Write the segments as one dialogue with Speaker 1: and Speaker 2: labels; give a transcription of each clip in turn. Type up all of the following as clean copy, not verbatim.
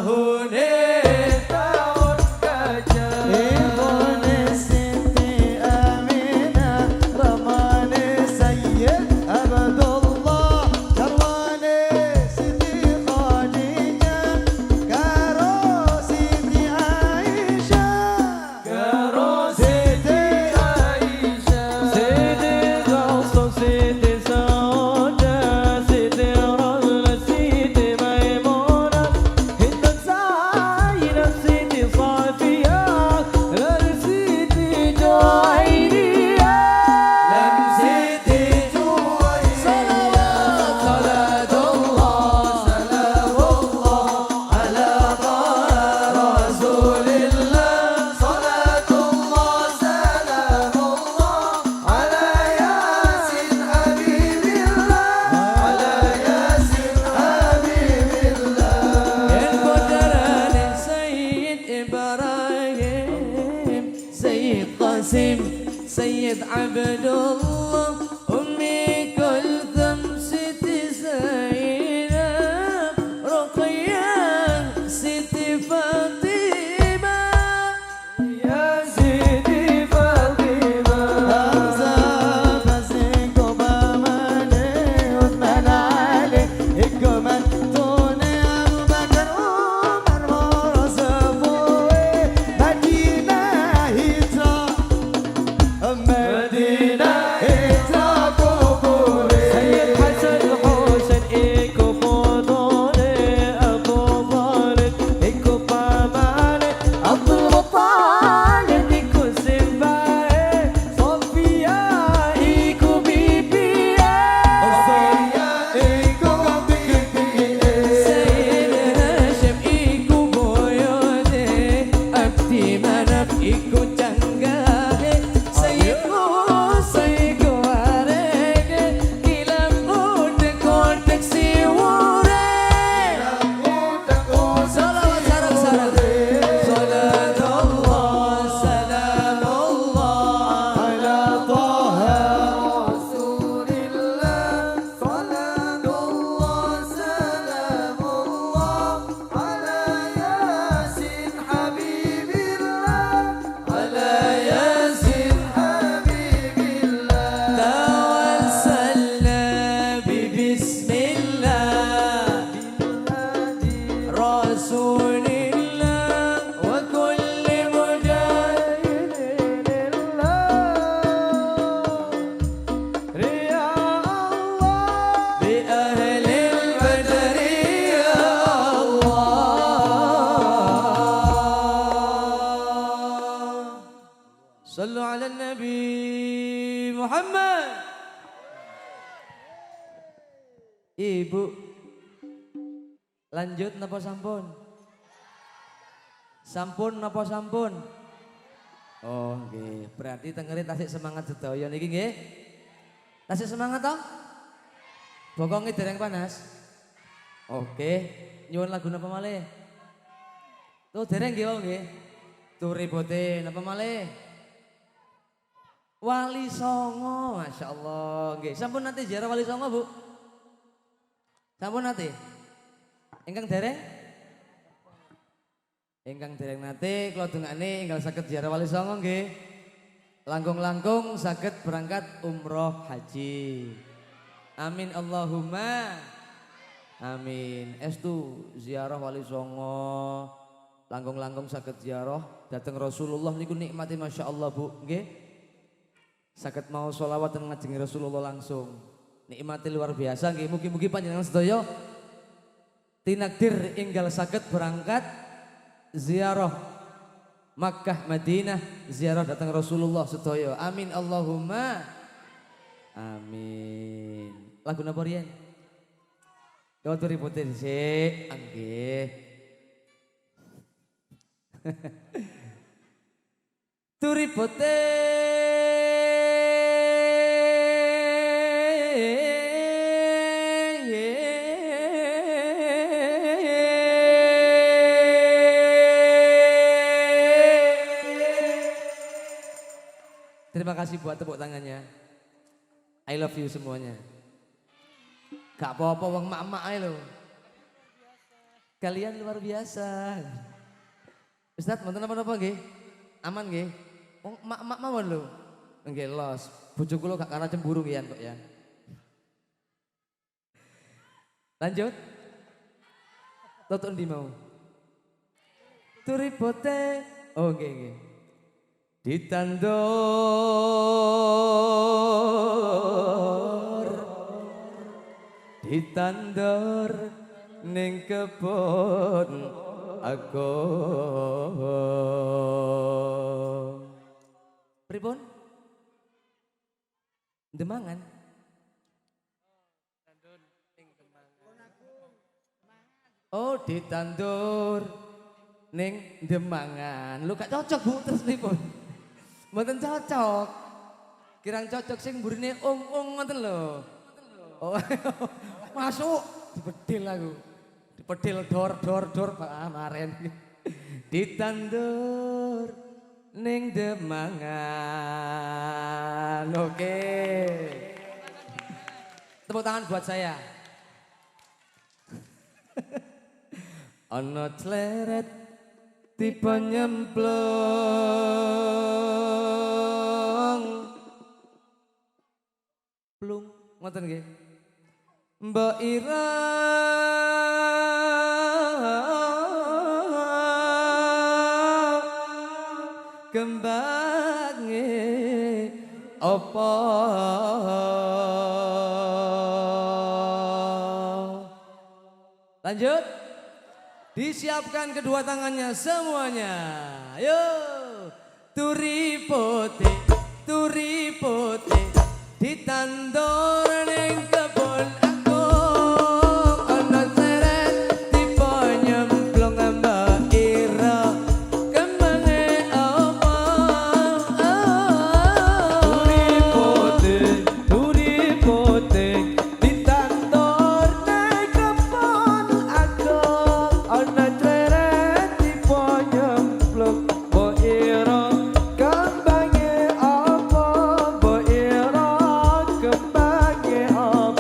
Speaker 1: tahun tahun gajah.
Speaker 2: Ibune Siti Aminah, Ramane Sayyid Abdullah, Karwane Siti Khadijah, Karo Siti Aisyah,
Speaker 1: Karo Siti Aisyah, Siti Gausu, Siti Sauda, Siti Rahla, Siti Maimunah, Hindu Zainab, Siti Safiyah, dan Siti Juwairiyah, dan Siti Juwairiyah. Salatullah, salamullah ala taha Rasulillah. Salatullah, salamullah ala Yasin Habibillah, ala Yasin Habibillah. Yang kodaran Sayyid Ibrahim, Sayyid Qasim, Sayyid Abdullah, Ummi Kulthum, Siti Zainab, Ruqayyah, Siti Fatimah, ya Siti Fatimah.
Speaker 2: Hamzah Fasik Obamane, Uthman Ali, Hikmat Tune, Abu Bakar Umar, Moro Safui, Madinah Hijrah, Madinah Hijrah Kuburi.
Speaker 1: Sayyid Hasan Husain ikut Fuduli, Abu Talib ikut Pamalik, Abdul Muttalib ikut Simbae, Sofia ikut Bibiya, Sayyid Hashim ikut Buyute, Abdi Manaf ikut Canggahe, Sayyid Musa ikut Warege, Kilam udah kotek siwure. Salawat sarang-sarang. Salatullah, salamullah ala taha Rasulillah. Salatullah, salamullah ala Yasin Habibillah, ala Yasin Habibillah. Tawassalna bismillah Rasulillah wa kulli mujahidin lillah. Ya Allah bi ahlil badri ya Allah. Sallu ala Nabi Muhammad. Ibu, lanjut napa sampun? Sampun napa sampun? Oh nggih, berarti tengeri tasik semangat sedaya niki nggih. Tasik semangat toh? Bokonge dereng panas. Oke, nyuwun lagu napa malih? Tuh dereng nggih oh nggih. Tuh ribote napa malih? Wali Songo, Masya Allah. Nggih, sampun nanti ziarah Wali Songo, Bu? Sampun nanti? Ingkang dereng? Ingkang dereng nate kula dongakne enggal saged ziarah Wali Songo nggih. Langkung-langkung saged berangkat umroh haji. Amin Allahumma. Amin. Estu ziarah Wali Songo. Langkung-langkung saged ziarah dhateng Rasulullah niku nikmati Masya Allah, Bu, nggih. Saged mau sholawat dan ngajengi Rasulullah langsung. Nikmati luar biasa nggih. Mugi-mugi panjenengan sedaya tinakdir enggal saged berangkat ziarah Makkah Madinah, ziarah datang Rasulullah sedaya. Amin Allahumma. Amin. Lagu napa riyen? Kau turi putih sik, nggih. Turi Terima kasih buat tepuk tangannya. I love you semuanya. Gak apa-apa wong mak-mak ae lho. Kalian luar biasa. Ustaz, mboten napa-napa nggih? Aman nggih? Wong mak mawon lho. Nggih los. Bojo kula gak karena cemburu nggih kok ya. Lanjut. Tutuk ndi mau? Turipote. Oh nggih nggih. Ditandur ning kebon agung. Pripun? Demangan. Oh, ditandur ning Demangan. Lu gak cocok Bu terus pripun? Mboten cocok. Kirang cocok sing mburine ngoten lho. Oh, masuk dipedil aku. Dipedil dor maren. Ditandur ning Demangan. Oke. Tepuk tangan buat saya. Ana cleret tiba nyemplung. Plung, ngoten nggih. Mbak Ira kembange apa lanjut disiapkan kedua tangannya semuanya ayo turipote ditandur ning kebon agung ana seret tiba nyemplung Mbak Ira kembange apa turipote ditandur ning kebon agung ana seret tiba nyemplung Mbak Ira kembange apa Mbak Ira kembange apa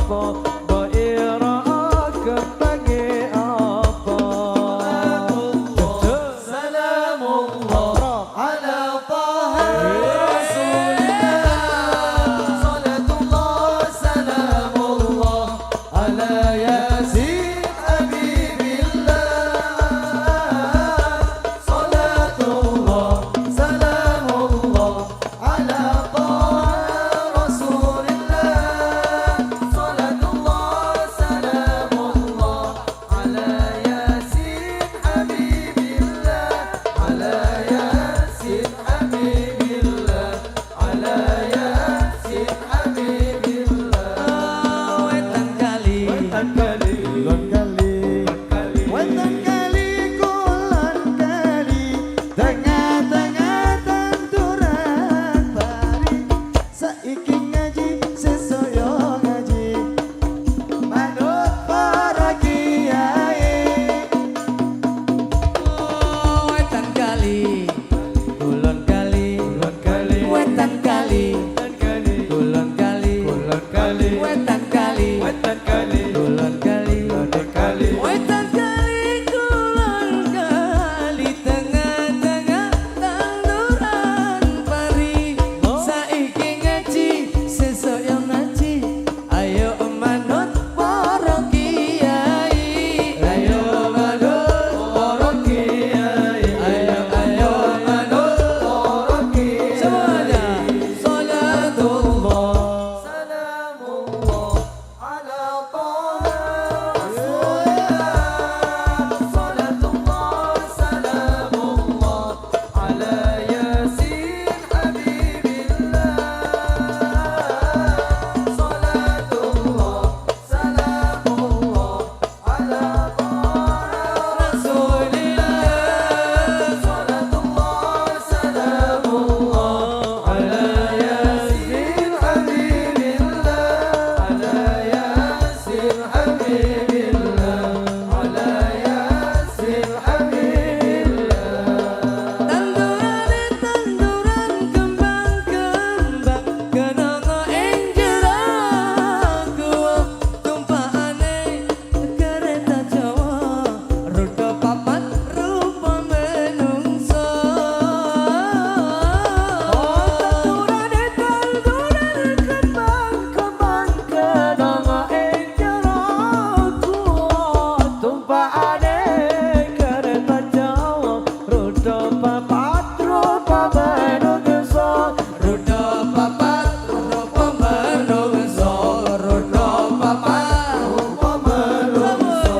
Speaker 2: rupaane kereta Jawa roda papat rupa menungso
Speaker 1: Roda papat rupa menungso, roda papat
Speaker 2: rupa menungso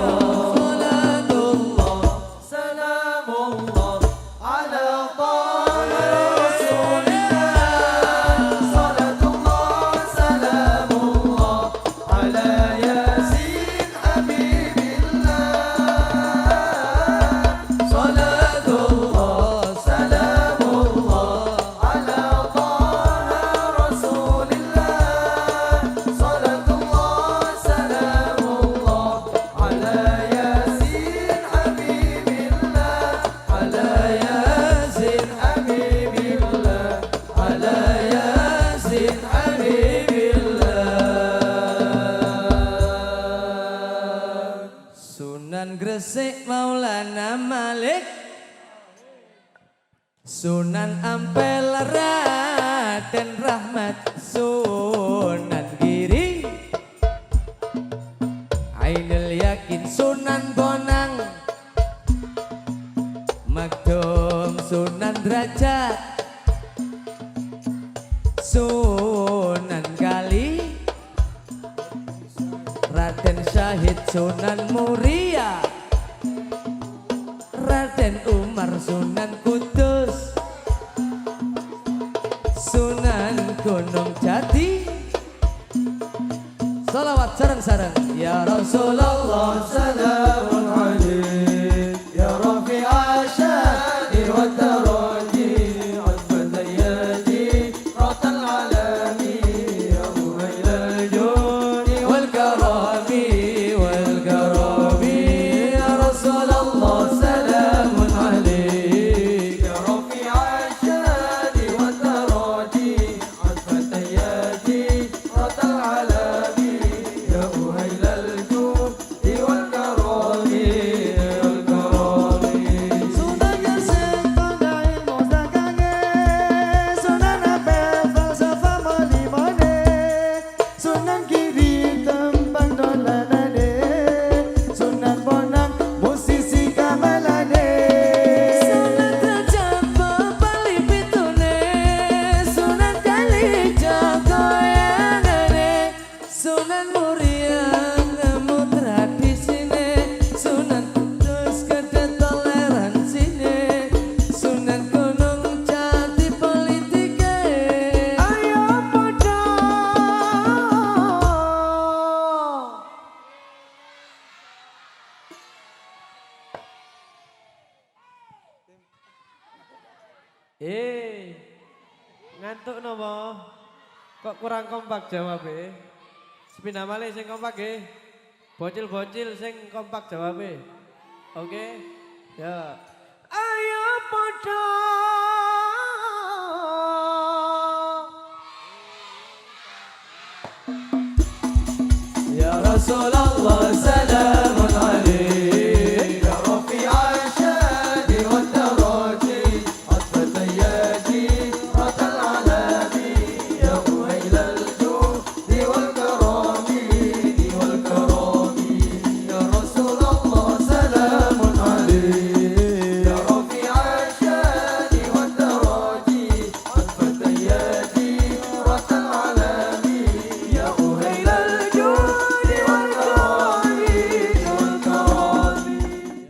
Speaker 1: salatullah
Speaker 2: salamullah ala taha rasulillah salatullah salamullah ala yasin habibillah
Speaker 1: salatullah
Speaker 2: salamullah ala taha rasulillah salatullah salamullah ala yasin habibillah
Speaker 1: ala yasin
Speaker 2: habibillah
Speaker 1: ala yasin habibillah. Sunan Gresik Maulana Malik, Sunan Ampel Raden Rahmat, Sunan Giri, Ainul Yakin Sunan Bonang, Makdum Sunan Derajat, Sunan Kali, Raden Syahid Sunan Muria, Raden Umar Sunan Kudus, Sunan Gunung Jati. Salawat sareng-sareng ya Rasulullah.
Speaker 2: salamun alaik ya rafi'a syadi wa taraji azbat yadi ratal alami ya muhailal judi
Speaker 1: wal karami wal karami ya Rasulullah salamun alaik.
Speaker 2: ya rafi'a syadi wa taraji azbat yadi ratal alami ya muhailal judi wal karami wal karami Sunan Yassin pada ilmu dagange Sunan Ampel falsafah malimane Sunan Giri tembang dolanane Sunan Bonang musisi gamelane
Speaker 1: Sunan Derajat bebali pitune, Sunan Kali jaga yangane, Sunan Muria nemu tradisine, Sunan Kudus gede toleransine, Sunan Gunung Jati politike.
Speaker 2: Ayo padha ngantuk nopo? Kok kurang kompak jawabe? Sepindah malih sing kompak nggih. Bocil-bocil sing kompak jawabe. Oke? Ya. Ayo padha
Speaker 1: Ya Rasulullah